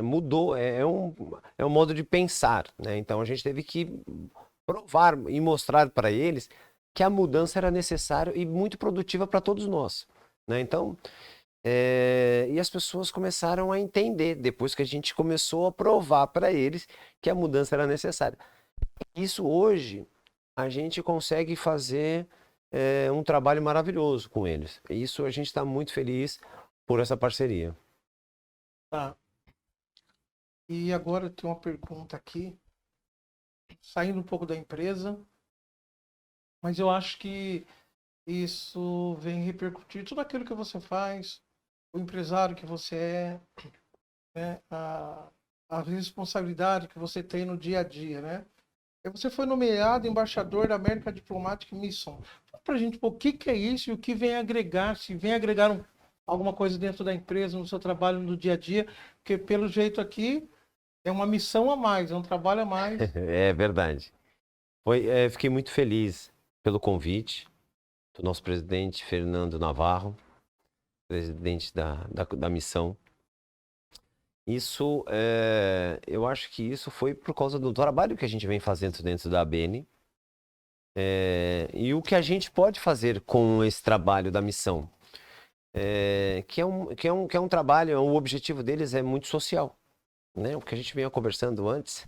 mudou, é um modo de pensar, né? Então a gente teve que provar e mostrar para eles que a mudança era necessária e muito produtiva para todos nós, né? Então, e as pessoas começaram a entender depois que a gente começou a provar para eles que a mudança era necessária. Isso hoje a gente consegue fazer um trabalho maravilhoso com eles. Isso a gente está muito feliz por essa parceria. Tá. E agora tem uma pergunta aqui, saindo um pouco da empresa, mas eu acho que isso vem repercutir tudo aquilo que você faz, o empresário que você né, a responsabilidade que você tem no dia a dia, né? E você foi nomeado embaixador da American Diplomatic Mission. Fala pra gente o que que é isso e o que vem agregar, se vem agregar alguma coisa dentro da empresa, no seu trabalho no dia a dia, porque pelo jeito aqui é uma missão a mais, é um trabalho a mais. É verdade. Fiquei muito feliz pelo convite do nosso presidente Fernando Navarro, presidente da missão. Isso, eu acho que isso foi por causa do trabalho que a gente vem fazendo dentro da ABN, e o que a gente pode fazer com esse trabalho da missão, que é um trabalho, o objetivo deles é muito social, né? O que a gente vinha conversando antes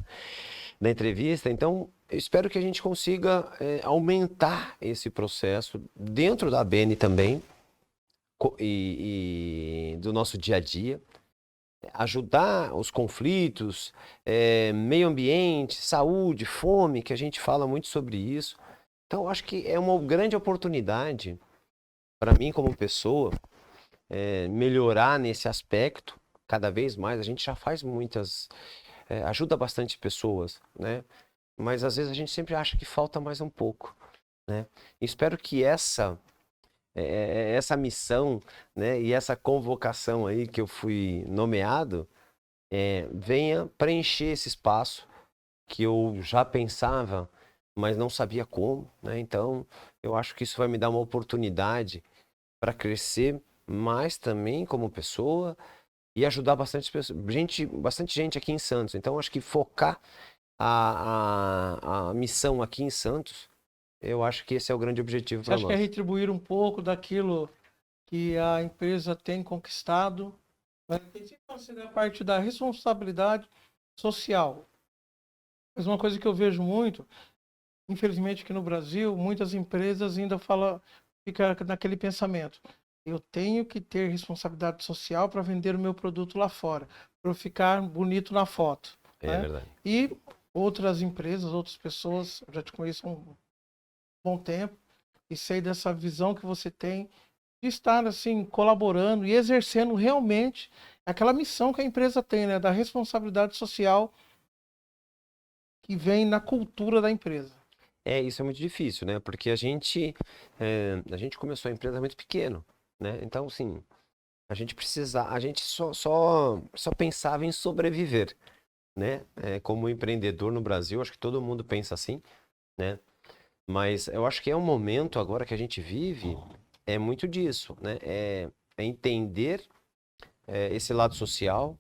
da entrevista. Então, eu espero que a gente consiga aumentar esse processo dentro da ABN também e do nosso dia a dia, ajudar os conflitos, meio ambiente, saúde, fome, que a gente fala muito sobre isso. Então, eu acho que é uma grande oportunidade para mim como pessoa melhorar nesse aspecto cada vez mais. A gente já faz ajuda bastante pessoas, né? Mas às vezes a gente sempre acha que falta mais um pouco, né? Espero que essa missão, né, e essa convocação aí que eu fui nomeado venha preencher esse espaço que eu já pensava, mas não sabia como, né? Então, eu acho que isso vai me dar uma oportunidade para crescer mais também como pessoa e ajudar bastante gente aqui em Santos. Então, acho que focar a missão aqui em Santos, eu acho que esse é o grande objetivo Você para acha que é nós. retribuir um pouco daquilo que a empresa tem conquistado? Né? Tem que considerar a parte da responsabilidade social. Mas uma coisa que eu vejo muito, infelizmente aqui no Brasil, muitas empresas ainda fica naquele pensamento. Eu tenho que ter responsabilidade social para vender o meu produto lá fora, para eu ficar bonito na foto. É Né? verdade. E outras empresas, outras pessoas, eu já te conheço há um bom tempo e sei dessa visão que você tem de estar assim colaborando e exercendo realmente aquela missão que a empresa tem, né, da responsabilidade social que vem na cultura da empresa. Isso é muito difícil, né? Porque a gente começou a empresa muito pequeno, né? Então, assim, a gente só pensava em sobreviver, né? Como empreendedor no Brasil, acho que todo mundo pensa assim, né? Mas eu acho que é um momento agora que a gente vive, muito disso, né? É entender esse lado social,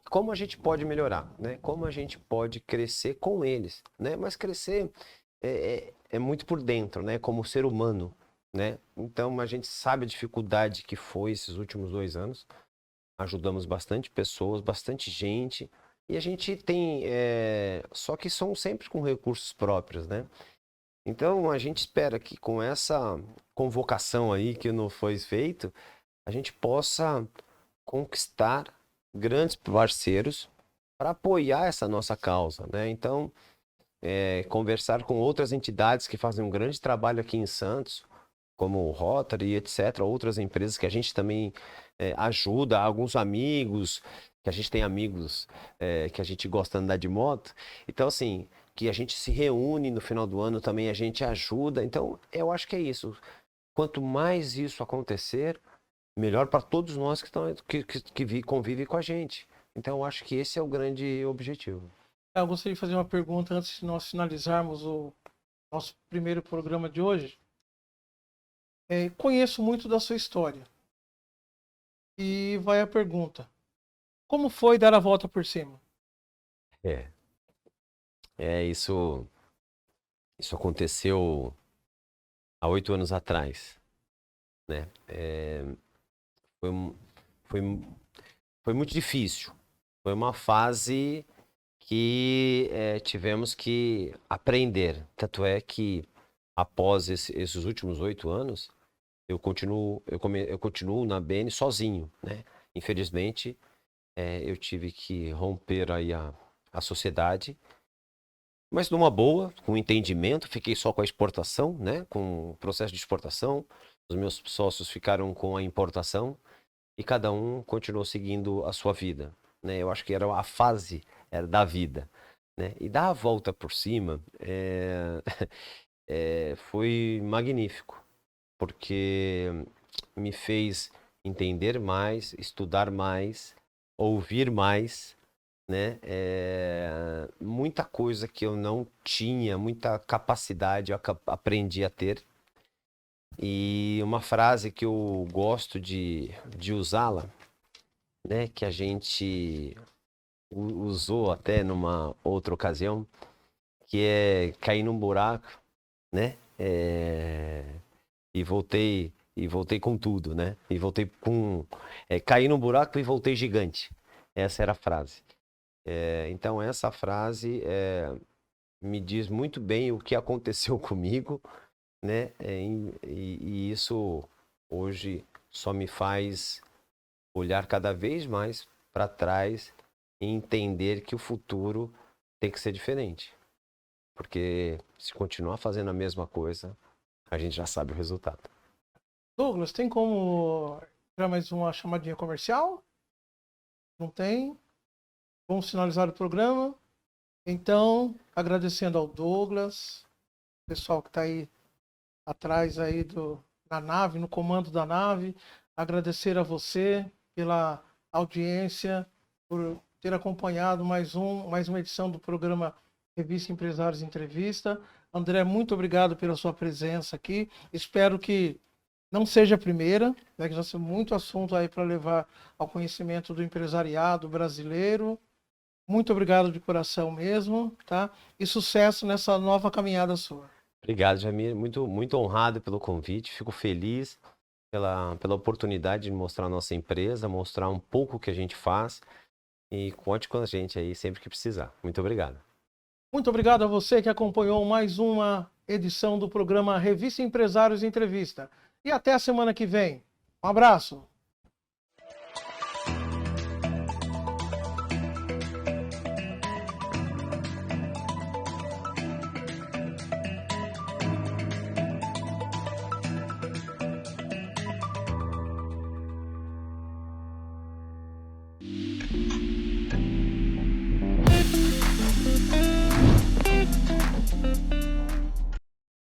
como a gente pode melhorar, né? Como a gente pode crescer com eles, né? Mas crescer é muito por dentro, né? Como ser humano, né? Então a gente sabe a dificuldade que foi esses últimos 2 anos. Ajudamos bastante pessoas, bastante gente. E a gente tem, só que são sempre com recursos próprios, né? Então a gente espera que com essa convocação aí que não foi feito, a gente possa conquistar grandes parceiros para apoiar essa nossa causa, né? Então, conversar com outras entidades que fazem um grande trabalho aqui em Santos, como o Rotary, etc., outras empresas que a gente também ajuda, alguns amigos, que a gente tem amigos que a gente gosta de andar de moto. Então, assim, que a gente se reúne no final do ano também, a gente ajuda. Então, eu acho que é isso. Quanto mais isso acontecer, melhor para todos nós que convivem com a gente. Então, eu acho que esse é o grande objetivo. Eu gostaria de fazer uma pergunta antes de nós finalizarmos o nosso primeiro programa de hoje. Conheço muito da sua história. E vai a pergunta. Como foi dar a volta por cima? Isso aconteceu há 8 anos atrás, né? Foi muito difícil. Foi uma fase que tivemos que aprender. Tanto é que após esses últimos 8 anos, eu continuo na ABN sozinho, né? Infelizmente, eu tive que romper aí a sociedade, mas numa boa, com entendimento. Fiquei só com a exportação, né? Com o processo de exportação. Os meus sócios ficaram com a importação e cada um continuou seguindo a sua vida, né? Eu acho que era a fase da vida, né? E dar a volta por cima foi magnífico, porque me fez entender mais, estudar mais, ouvir mais, né? Muita coisa que eu não tinha, muita capacidade eu aprendi a ter. E uma frase que eu gosto de usá-la, né? Que a gente usou até numa outra ocasião, que é cair num buraco, né? E voltei com tudo, né? E voltei com... caí num buraco e voltei gigante. Essa era a frase. Então essa frase me diz muito bem o que aconteceu comigo, né? E isso hoje só me faz olhar cada vez mais para trás e entender que o futuro tem que ser diferente. Porque se continuar fazendo a mesma coisa, a gente já sabe o resultado. Douglas, tem como tirar mais uma chamadinha comercial? Não tem? Vamos finalizar o programa. Então, agradecendo ao Douglas, o pessoal que está aí atrás aí da nave, no comando da nave. Agradecer a você pela audiência, por ter acompanhado mais uma edição do programa Revista Empresários Entrevista. André, muito obrigado pela sua presença aqui. Espero que não seja a primeira, né, que já tem muito assunto aí para levar ao conhecimento do empresariado brasileiro. Muito obrigado de coração mesmo, tá? E sucesso nessa nova caminhada sua. Obrigado, Jamir. Muito, muito honrado pelo convite. Fico feliz pela oportunidade de mostrar a nossa empresa, mostrar um pouco o que a gente faz. E conte com a gente aí sempre que precisar. Muito obrigado. Muito obrigado a você que acompanhou mais uma edição do programa Revista Empresários Entrevista. E até a semana que vem. Um abraço.